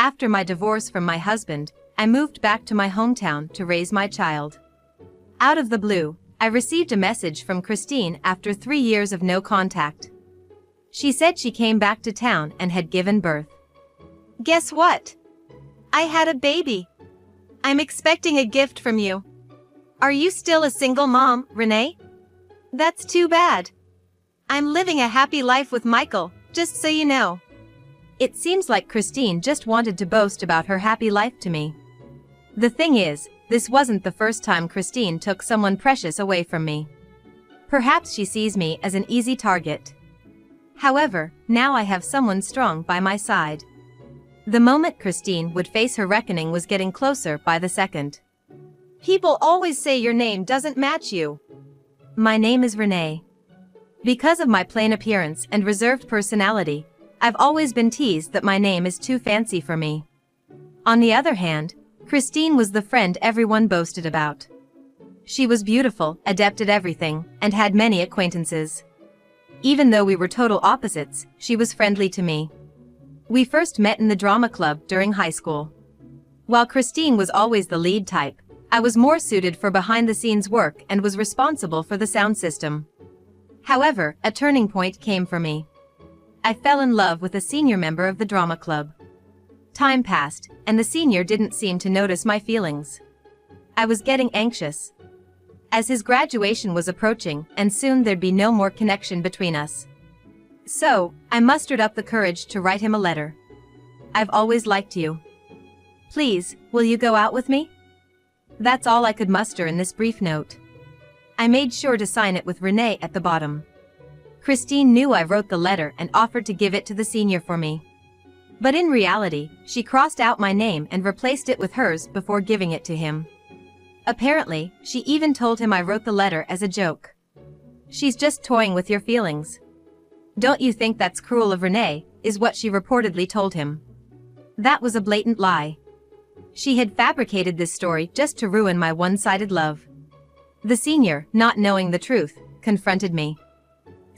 After my divorce from my husband, I moved back to my hometown to raise my child. Out of the blue, I received a message from Christine after 3 years of no contact. She said she came back to town and had given birth. Guess what? I had a baby. I'm expecting a gift from you. Are you still a single mom, Renee? That's too bad. I'm living a happy life with Michael, just so you know. It seems like Christine just wanted to boast about her happy life to me. The thing is, this wasn't the first time Christine took someone precious away from me. Perhaps she sees me as an easy target. However, now I have someone strong by my side. The moment Christine would face her reckoning was getting closer by the second. People always say your name doesn't match you. My name is Renee. Because of my plain appearance and reserved personality, I've always been teased that my name is too fancy for me. On the other hand, Christine was the friend everyone boasted about. She was beautiful, adept at everything, and had many acquaintances. Even though we were total opposites, she was friendly to me. We first met in the drama club during high school. While Christine was always the lead type, I was more suited for behind-the-scenes work and was responsible for the sound system. However, a turning point came for me. I fell in love with a senior member of the drama club. Time passed, and the senior didn't seem to notice my feelings. I was getting anxious, as his graduation was approaching and soon there'd be no more connection between us. So, I mustered up the courage to write him a letter. I've always liked you. Please, will you go out with me? That's all I could muster in this brief note. I made sure to sign it with Renee at the bottom. Christine knew I wrote the letter and offered to give it to the senior for me. But in reality, she crossed out my name and replaced it with hers before giving it to him. Apparently, she even told him I wrote the letter as a joke. She's just toying with your feelings. Don't you think that's cruel of Renee, is what she reportedly told him. That was a blatant lie. She had fabricated this story just to ruin my one-sided love. The senior, not knowing the truth, confronted me,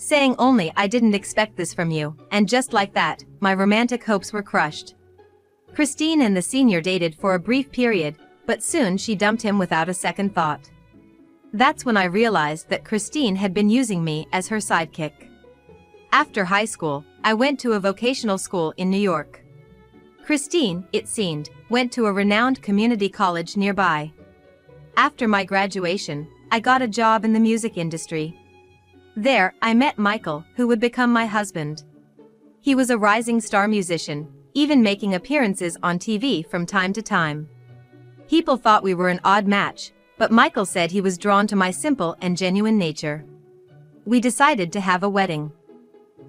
saying only I didn't expect this from you, and just like that, my romantic hopes were crushed. Christine and the senior dated for a brief period, but soon she dumped him without a second thought. That's when I realized that Christine had been using me as her sidekick. After high school, I went to a vocational school in New York. Christine, it seemed, went to a renowned community college nearby. After my graduation, I got a job in the music industry. There, I met Michael, who would become my husband. He was a rising star musician, even making appearances on TV from time to time. People thought we were an odd match, but Michael said he was drawn to my simple and genuine nature. We decided to have a wedding.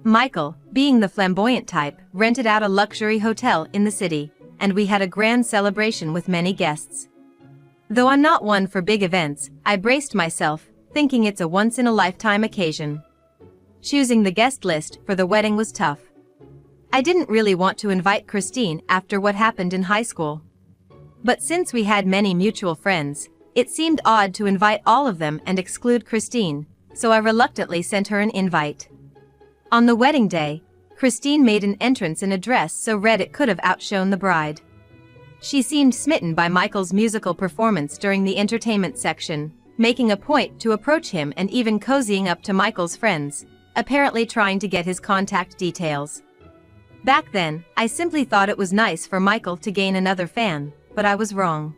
Michael, being the flamboyant type, rented out a luxury hotel in the city, and we had a grand celebration with many guests. Though I'm not one for big events, I braced myself, thinking it's a once-in-a-lifetime occasion. Choosing the guest list for the wedding was tough. I didn't really want to invite Christine after what happened in high school. But since we had many mutual friends, it seemed odd to invite all of them and exclude Christine, so I reluctantly sent her an invite. On the wedding day, Christine made an entrance in a dress so red it could have outshone the bride. She seemed smitten by Michael's musical performance during the entertainment section, making a point to approach him and even cozying up to Michael's friends, apparently trying to get his contact details. Back then, I simply thought it was nice for Michael to gain another fan, but I was wrong.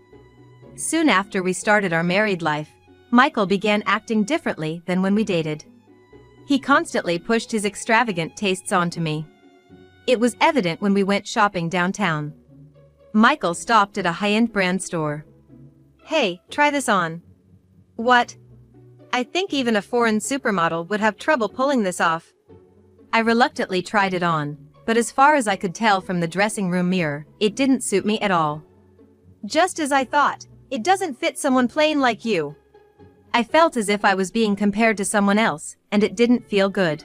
Soon after we started our married life, Michael began acting differently than when we dated. He constantly pushed his extravagant tastes onto me. It was evident when we went shopping downtown. Michael stopped at a high-end brand store. "Hey, try this on." "What? I think even a foreign supermodel would have trouble pulling this off." I reluctantly tried it on, but as far as I could tell from the dressing room mirror, it didn't suit me at all. "Just as I thought, it doesn't fit someone plain like you." I felt as if I was being compared to someone else, and it didn't feel good.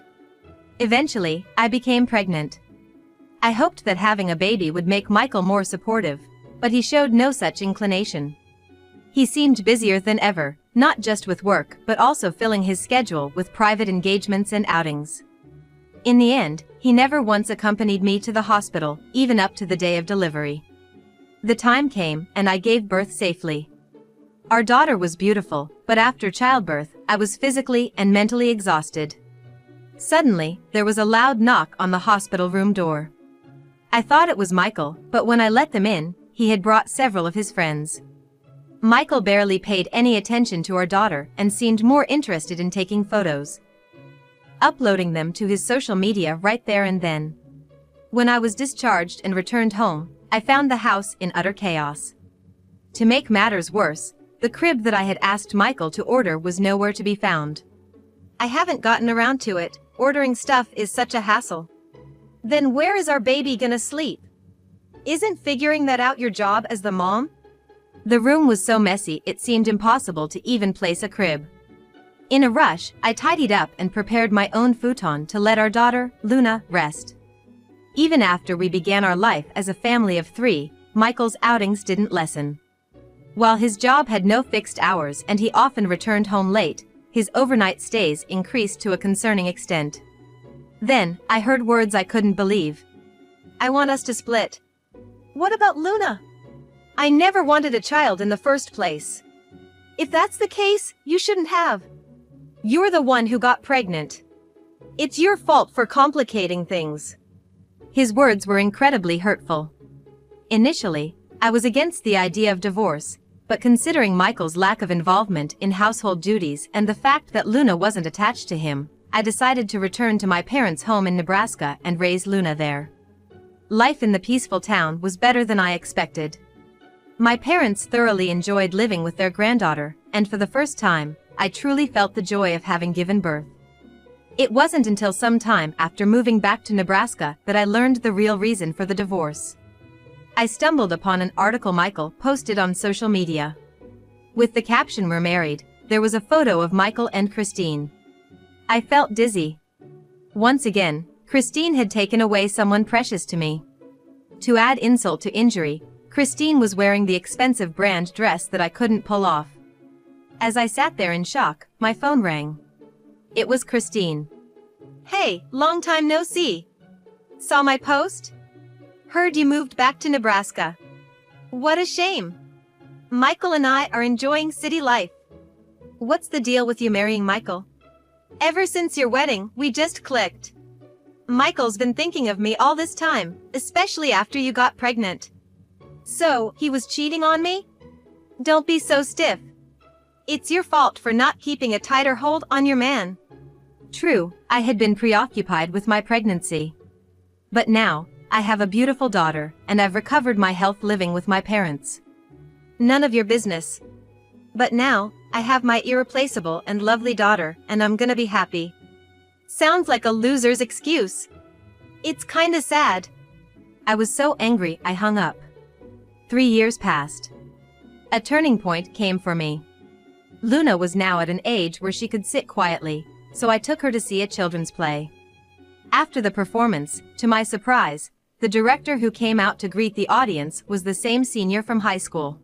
Eventually, I became pregnant. I hoped that having a baby would make Michael more supportive, but he showed no such inclination. He seemed busier than ever, not just with work but also filling his schedule with private engagements and outings. In the end, he never once accompanied me to the hospital, even up to the day of delivery. The time came, and I gave birth safely. Our daughter was beautiful, but after childbirth, I was physically and mentally exhausted. Suddenly, there was a loud knock on the hospital room door. I thought it was Michael, but when I let them in, he had brought several of his friends. Michael barely paid any attention to our daughter and seemed more interested in taking photos, uploading them to his social media right there and then. When I was discharged and returned home, I found the house in utter chaos. To make matters worse, the crib that I had asked Michael to order was nowhere to be found. I haven't gotten around to it. Ordering stuff is such a hassle. Then where is our baby gonna sleep? Isn't figuring that out your job as the mom? The room was so messy it seemed impossible to even place a crib. In a rush, I tidied up and prepared my own futon to let our daughter, Luna, rest. Even after we began our life as a family of 3, Michael's outings didn't lessen. While his job had no fixed hours and he often returned home late, his overnight stays increased to a concerning extent. Then, I heard words I couldn't believe. "I want us to split." What about Luna? I never wanted a child in the first place. If that's the case, you shouldn't have. You're the one who got pregnant. It's your fault for complicating things. His words were incredibly hurtful. Initially, I was against the idea of divorce, but considering Michael's lack of involvement in household duties and the fact that Luna wasn't attached to him, I decided to return to my parents' home in Nebraska and raise Luna there. Life in the peaceful town was better than I expected. My parents thoroughly enjoyed living with their granddaughter, and for the first time, I truly felt the joy of having given birth. It wasn't until some time after moving back to Nebraska that I learned the real reason for the divorce. I stumbled upon an article Michael posted on social media. With the caption "We're married," there was a photo of Michael and Christine. I felt dizzy. Once again, Christine had taken away someone precious to me. To add insult to injury, Christine was wearing the expensive brand dress that I couldn't pull off. As I sat there in shock, my phone rang. It was Christine. "Hey, long time no see. Saw my post? Heard you moved back to Nebraska. What a shame. Michael and I are enjoying city life. What's the deal with you marrying Michael? Ever since your wedding, we just clicked. Michael's been thinking of me all this time, especially after you got pregnant. So, he was cheating on me? Don't be so stiff. It's your fault for not keeping a tighter hold on your man." True, I had been preoccupied with my pregnancy. But now, I have a beautiful daughter, and I've recovered my health living with my parents. None of your business. But now, I have my irreplaceable and lovely daughter, and I'm gonna be happy. Sounds like a loser's excuse. It's kinda sad. I was so angry I hung up. 3 years passed. A turning point came for me. Luna was now at an age where she could sit quietly, so I took her to see a children's play. After the performance, to my surprise, the director who came out to greet the audience was the same senior from high school.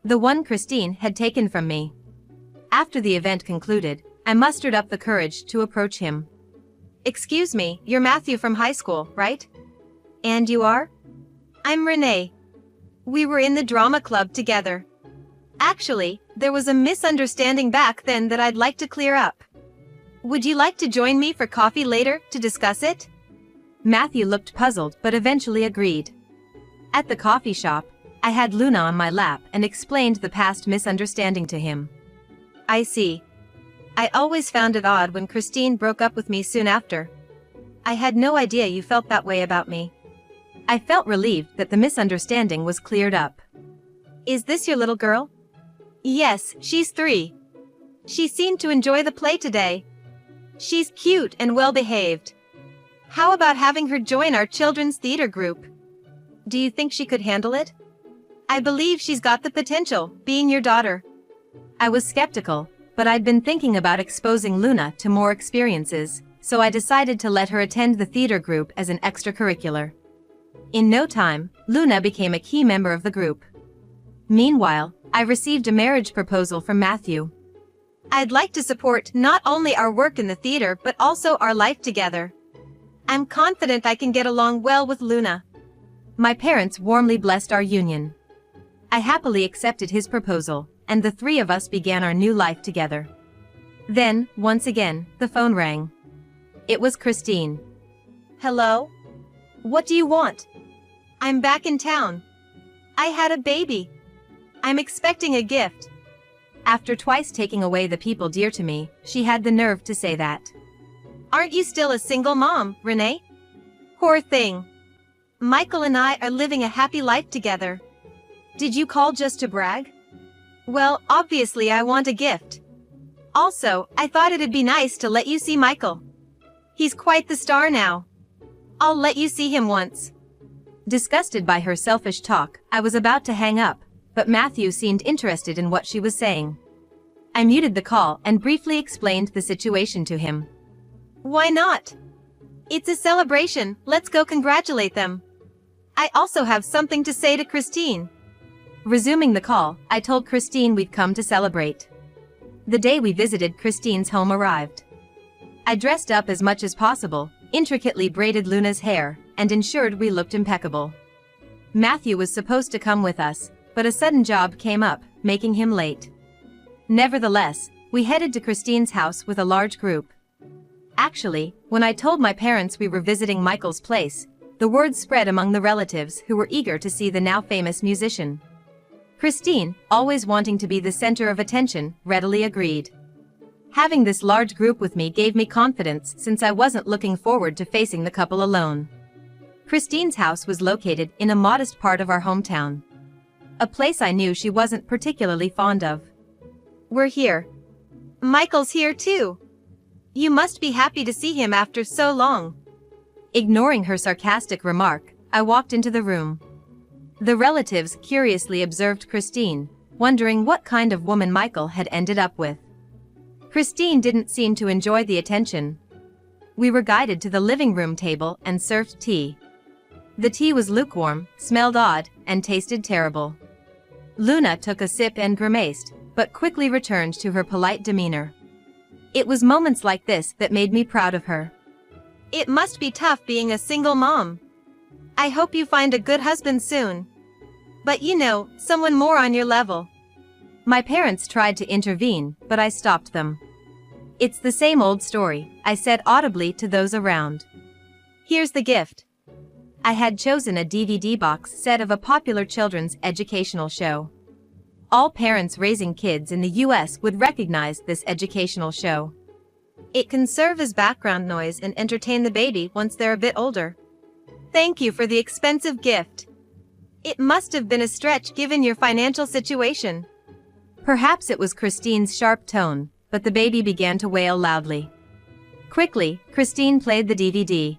The one Christine had taken from me. After the event concluded, I mustered up the courage to approach him. "Excuse me, you're Matthew from high school, right? And you are?" "I'm Renee. We were in the drama club together. Actually, there was a misunderstanding back then that I'd like to clear up. Would you like to join me for coffee later to discuss it?" Matthew looked puzzled but eventually agreed. At the coffee shop, I had Luna on my lap and explained the past misunderstanding to him. "I see. I always found it odd when Christine broke up with me soon after. I had no idea you felt that way about me." I felt relieved that the misunderstanding was cleared up. "Is this your little girl?" "Yes, she's 3. She seemed to enjoy the play today. She's cute and well-behaved. How about having her join our children's theater group? Do you think she could handle it? I believe she's got the potential, being your daughter." I was skeptical, but I'd been thinking about exposing Luna to more experiences, so I decided to let her attend the theater group as an extracurricular. In no time, Luna became a key member of the group. Meanwhile, I received a marriage proposal from Matthew. "I'd like to support not only our work in the theater but also our life together. I'm confident I can get along well with Luna. My parents warmly blessed our union. I happily accepted his proposal, and the three of us began our new life together. Then, once again, the phone rang. It was Christine. Hello? What do you want? I'm back in town. I had a baby. I'm expecting a gift. After twice taking away the people dear to me, she had the nerve to say that. Aren't you still a single mom, Renee? Poor thing. Michael and I are living a happy life together. Did you call just to brag? Well, obviously I want a gift. Also, I thought it'd be nice to let you see Michael. He's quite the star now. I'll let you see him once. Disgusted by her selfish talk, I was about to hang up, but Matthew seemed interested in what she was saying. I muted the call and briefly explained the situation to him. Why not? It's a celebration, let's go congratulate them. I also have something to say to Christine. Resuming the call, I told Christine we'd come to celebrate. The day we visited Christine's home arrived. I dressed up as much as possible, intricately braided Luna's hair, and ensured we looked impeccable. Matthew was supposed to come with us, but a sudden job came up, making him late. Nevertheless, we headed to Christine's house with a large group. Actually, when I told my parents we were visiting Michael's place, the word spread among the relatives who were eager to see the now famous musician. Christine, always wanting to be the center of attention, readily agreed. Having this large group with me gave me confidence since I wasn't looking forward to facing the couple alone. Christine's house was located in a modest part of our hometown. A place I knew she wasn't particularly fond of. We're here. Michael's here too. You must be happy to see him after so long. Ignoring her sarcastic remark, I walked into the room. The relatives curiously observed Christine, wondering what kind of woman Michael had ended up with. Christine didn't seem to enjoy the attention. We were guided to the living room table and served tea. The tea was lukewarm, smelled odd, and tasted terrible. Luna took a sip and grimaced, but quickly returned to her polite demeanor. It was moments like this that made me proud of her. It must be tough being a single mom. I hope you find a good husband soon. But you know, someone more on your level. My parents tried to intervene, but I stopped them. It's the same old story, I said audibly to those around. Here's the gift. I had chosen a DVD box set of a popular children's educational show. All parents raising kids in the US would recognize this educational show. It can serve as background noise and entertain the baby once they're a bit older. Thank you for the expensive gift. It must have been a stretch given your financial situation. Perhaps it was Christine's sharp tone, but the baby began to wail loudly. Quickly, Christine played the DVD.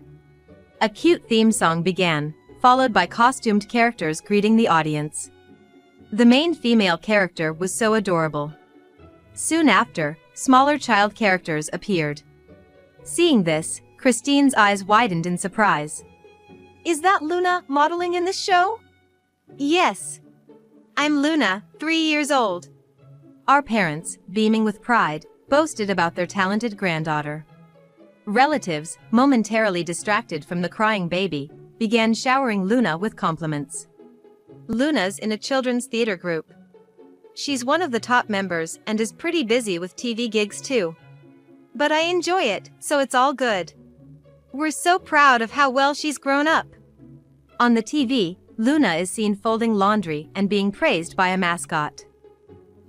A cute theme song began, followed by costumed characters greeting the audience. The main female character was so adorable. Soon after, smaller child characters appeared. Seeing this, Christine's eyes widened in surprise. Is that Luna modeling in this show? Yes. I'm Luna, 3 years old. Our parents, beaming with pride, boasted about their talented granddaughter. Relatives, momentarily distracted from the crying baby, began showering Luna with compliments. Luna's in a children's theater group. She's one of the top members and is pretty busy with TV gigs too. But I enjoy it, so it's all good. We're so proud of how well she's grown up. On the TV, Luna is seen folding laundry and being praised by a mascot.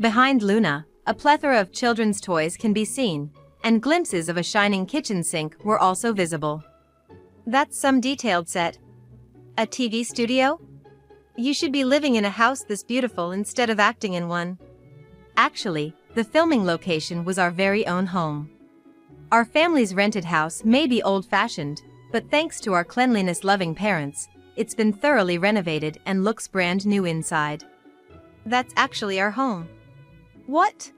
Behind Luna, a plethora of children's toys can be seen, and glimpses of a shining kitchen sink were also visible. That's some detailed set. A TV studio? You should be living in a house this beautiful instead of acting in one. Actually, the filming location was our very own home. Our family's rented house may be old-fashioned, but thanks to our cleanliness-loving parents, it's been thoroughly renovated and looks brand new inside. That's actually our home. What?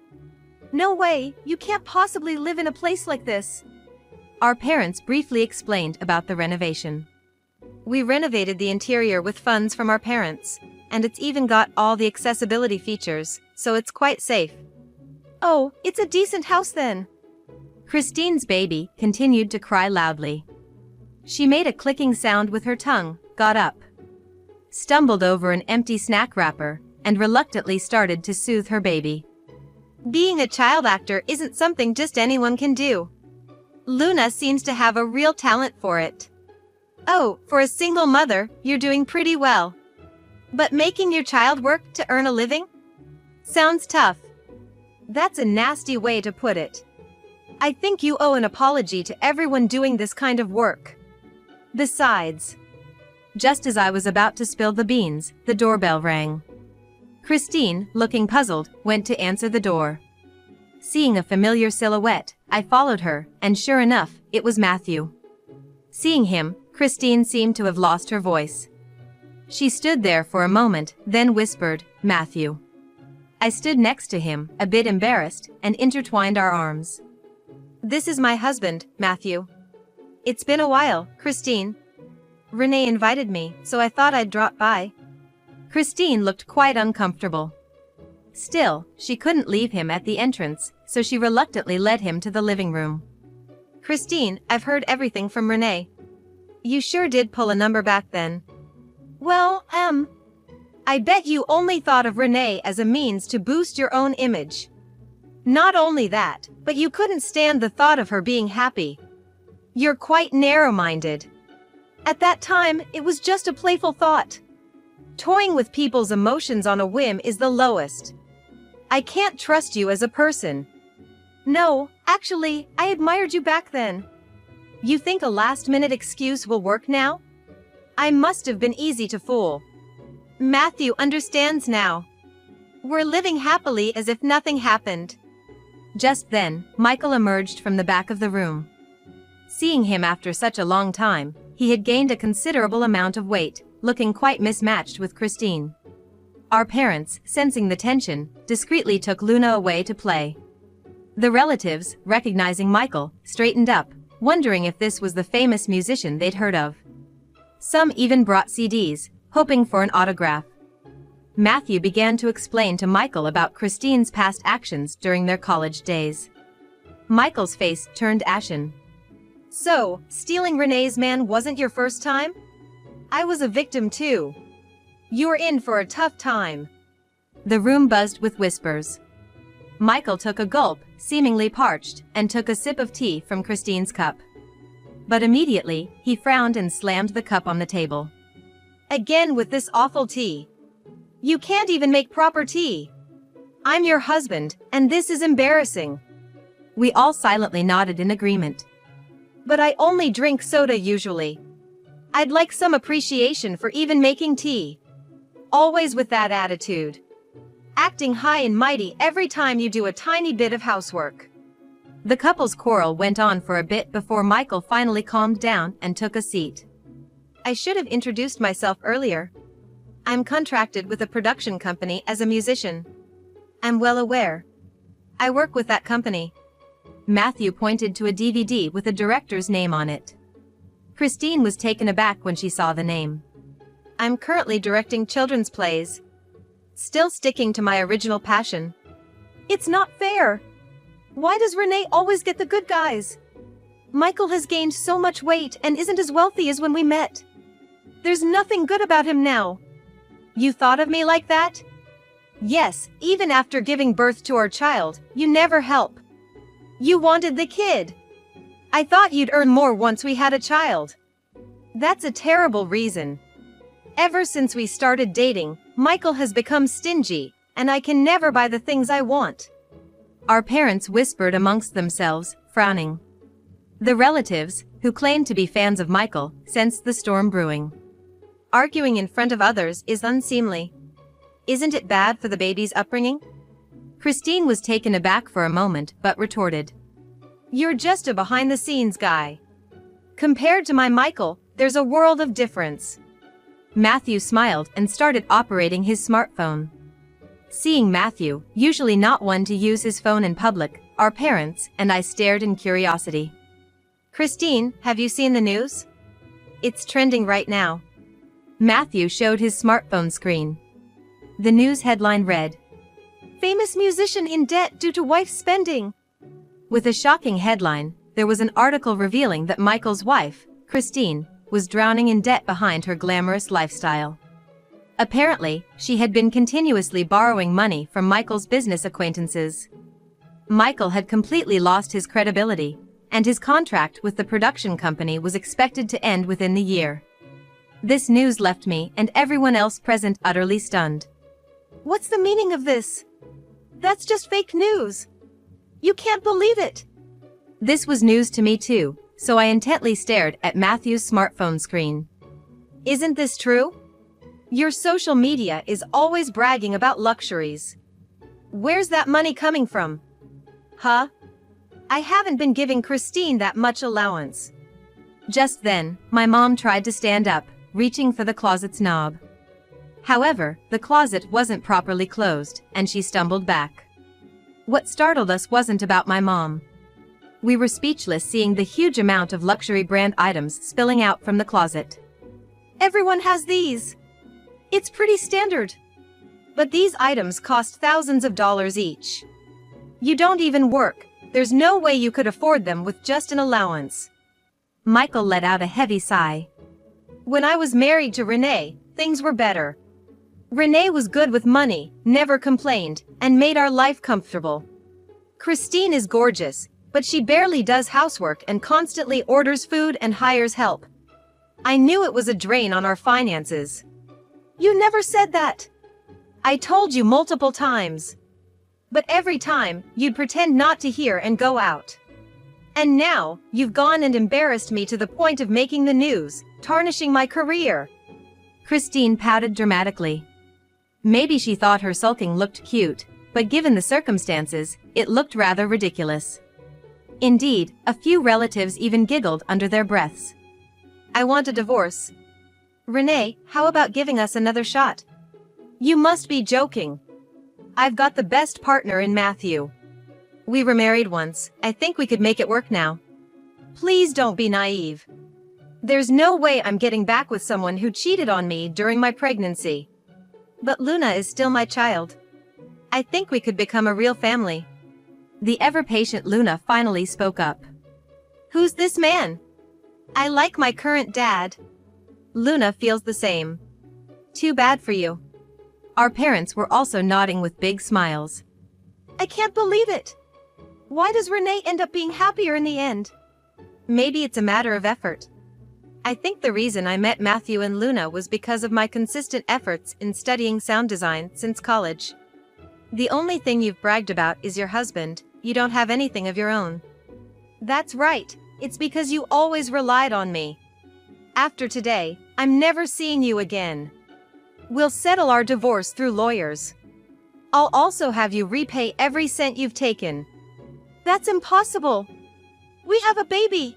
No way, you can't possibly live in a place like this. Our parents briefly explained about the renovation. We renovated the interior with funds from our parents, and it's even got all the accessibility features, so it's quite safe. Oh, it's a decent house then. Christine's baby continued to cry loudly. She made a clicking sound with her tongue, got up, stumbled over an empty snack wrapper, and reluctantly started to soothe her baby. Being a child actor isn't something just anyone can do. Luna seems to have a real talent for it. Oh, for a single mother, you're doing pretty well. But making your child work to earn a living? Sounds tough. That's a nasty way to put it. I think you owe an apology to everyone doing this kind of work. Besides, just as I was about to spill the beans, the doorbell rang. Christine, looking puzzled, went to answer the door. Seeing a familiar silhouette, I followed her, and sure enough, it was Matthew. Seeing him, Christine seemed to have lost her voice. She stood there for a moment, then whispered, "Matthew." I stood next to him, a bit embarrassed, and intertwined our arms. "This is my husband, Matthew. It's been a while, Christine. Renee invited me, so I thought I'd drop by." Christine looked quite uncomfortable. Still, she couldn't leave him at the entrance, so she reluctantly led him to the living room. "Christine, I've heard everything from Renee. You sure did pull a number back then." "Well, I bet you only thought of Renee as a means to boost your own image. Not only that, but you couldn't stand the thought of her being happy. You're quite narrow-minded. At that time, it was just a playful thought. Toying with people's emotions on a whim is the lowest. I can't trust you as a person. No, actually, I admired you back then. You think a last-minute excuse will work now? I must have been easy to fool. Matthew understands now. We're living happily as if nothing happened." Just then, Michael emerged from the back of the room. Seeing him after such a long time, he had gained a considerable amount of weight, looking quite mismatched with Christine. Our parents, sensing the tension, discreetly took Luna away to play. The relatives, recognizing Michael, straightened up, wondering if this was the famous musician they'd heard of. Some even brought CDs, hoping for an autograph. Matthew began to explain to Michael about Christine's past actions during their college days. Michael's face turned ashen. "So, stealing Renee's man wasn't your first time? I was a victim too. You're in for a tough time." The room buzzed with whispers. Michael took a gulp, seemingly parched, and took a sip of tea from Christine's cup. But immediately, he frowned and slammed the cup on the table. "Again with this awful tea. You can't even make proper tea. I'm your husband, and this is embarrassing." We all silently nodded in agreement. "But I only drink soda usually. I'd like some appreciation for even making tea. Always with that attitude. Acting high and mighty every time you do a tiny bit of housework." The couple's quarrel went on for a bit before Michael finally calmed down and took a seat. "I should have introduced myself earlier. I'm contracted with a production company as a musician." "I'm well aware. I work with that company." Matthew pointed to a DVD with a director's name on it. Christine was taken aback when she saw the name. "I'm currently directing children's plays. Still sticking to my original passion." "It's not fair. Why does Renee always get the good guys? Michael has gained so much weight and isn't as wealthy as when we met. There's nothing good about him now." "You thought of me like that?" "Yes, even after giving birth to our child, you never help. You wanted the kid. I thought you'd earn more once we had a child." "That's a terrible reason. Ever since we started dating, Michael has become stingy, and I can never buy the things I want." Our parents whispered amongst themselves, frowning. The relatives, who claimed to be fans of Michael, sensed the storm brewing. "Arguing in front of others is unseemly. Isn't it bad for the baby's upbringing?" Christine was taken aback for a moment, but retorted, "You're just a behind-the-scenes guy. Compared to my Michael, there's a world of difference." Matthew smiled and started operating his smartphone. Seeing Matthew, usually not one to use his phone in public, our parents and I stared in curiosity. "Christine, have you seen the news? It's trending right now." Matthew showed his smartphone screen. The news headline read, "Famous musician in debt due to wife spending." With a shocking headline, there was an article revealing that Michael's wife, Christine, was drowning in debt behind her glamorous lifestyle. Apparently, she had been continuously borrowing money from Michael's business acquaintances. Michael had completely lost his credibility, and his contract with the production company was expected to end within the year. This news left me and everyone else present utterly stunned. What's the meaning of this? That's just fake news. You can't believe it. This was news to me too, so I intently stared at Matthew's smartphone screen. Isn't this true? Your social media is always bragging about luxuries. Where's that money coming from? Huh? I haven't been giving Christine that much allowance. Just then, my mom tried to stand up, reaching for the closet's knob. However, the closet wasn't properly closed, and she stumbled back. What startled us wasn't about my mom. We were speechless seeing the huge amount of luxury brand items spilling out from the closet. Everyone has these. It's pretty standard. But these items cost thousands of dollars each. You don't even work. There's no way you could afford them with just an allowance. Michael let out a heavy sigh. When I was married to Renee, things were better. Renee was good with money, never complained, and made our life comfortable. Christine is gorgeous, but she barely does housework and constantly orders food and hires help. I knew it was a drain on our finances. You never said that. I told you multiple times. But every time, you'd pretend not to hear and go out. And now, you've gone and embarrassed me to the point of making the news, tarnishing my career. Christine pouted dramatically. Maybe she thought her sulking looked cute, but given the circumstances, it looked rather ridiculous. Indeed, a few relatives even giggled under their breaths. I want a divorce. Renee, how about giving us another shot? You must be joking. I've got the best partner in Matthew. We were married once, I think we could make it work now. Please don't be naive. There's no way I'm getting back with someone who cheated on me during my pregnancy. But Luna is still my child. I think we could become a real family. The ever-patient Luna finally spoke up. Who's this man? I like my current dad. Luna feels the same. Too bad for you. Our parents were also nodding with big smiles. I can't believe it. Why does Renee end up being happier in the end? Maybe it's a matter of effort. I think the reason I met Matthew and Luna was because of my consistent efforts in studying sound design since college. The only thing you've bragged about is your husband, you don't have anything of your own. That's right, it's because you always relied on me. After today, I'm never seeing you again. We'll settle our divorce through lawyers. I'll also have you repay every cent you've taken. That's impossible. We have a baby.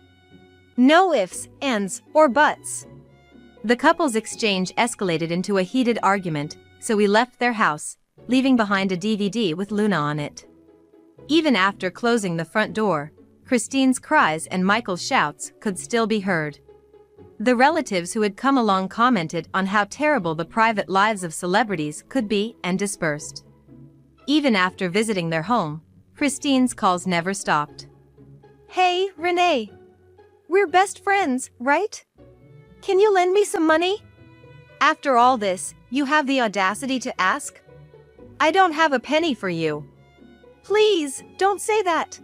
No ifs, ands, or buts. The couple's exchange escalated into a heated argument, so we left their house, leaving behind a DVD with Luna on it. Even after closing the front door, Christine's cries and Michael's shouts could still be heard. The relatives who had come along commented on how terrible the private lives of celebrities could be and dispersed. Even after visiting their home, Christine's calls never stopped. Hey, Renee. We're best friends, right? Can you lend me some money? After all this, you have the audacity to ask? I don't have a penny for you. Please, don't say that.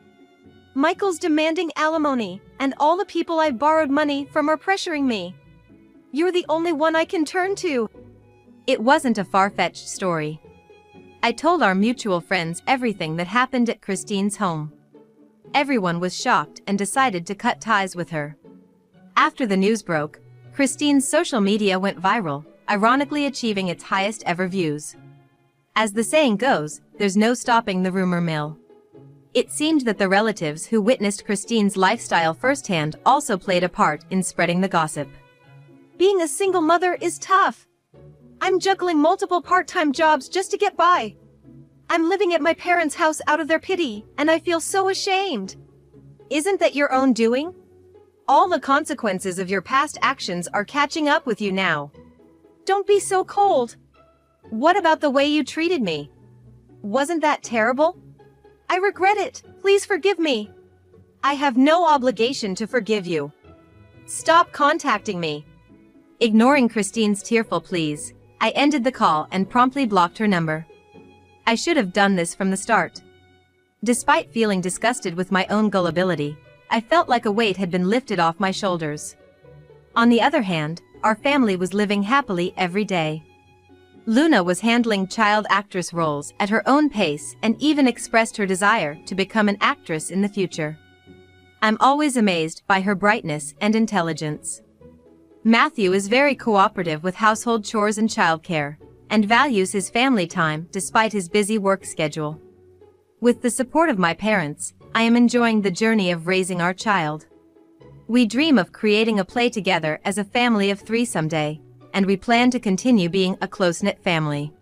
Michael's demanding alimony, and all the people I borrowed money from are pressuring me. You're the only one I can turn to. It wasn't a far-fetched story. I told our mutual friends everything that happened at Christine's home. Everyone was shocked and decided to cut ties with her. After the news broke, Christine's social media went viral, ironically achieving its highest ever views. As the saying goes, there's no stopping the rumor mill. It seemed that the relatives who witnessed Christine's lifestyle firsthand also played a part in spreading the gossip. Being a single mother is tough. I'm juggling multiple part-time jobs just to get by. I'm living at my parents' house out of their pity, and I feel so ashamed. Isn't that your own doing? All the consequences of your past actions are catching up with you now. Don't be so cold. What about the way you treated me? Wasn't that terrible? I regret it. Please forgive me. I have no obligation to forgive you. Stop contacting me. Ignoring Christine's tearful pleas, I ended the call and promptly blocked her number. I should have done this from the start. Despite feeling disgusted with my own gullibility, I felt like a weight had been lifted off my shoulders. On the other hand, our family was living happily every day. Luna was handling child actress roles at her own pace and even expressed her desire to become an actress in the future. I'm always amazed by her brightness and intelligence. Matthew is very cooperative with household chores and childcare, and values his family time despite his busy work schedule. With the support of my parents, I am enjoying the journey of raising our child. We dream of creating a play together as a family of 3 someday, and we plan to continue being a close-knit family.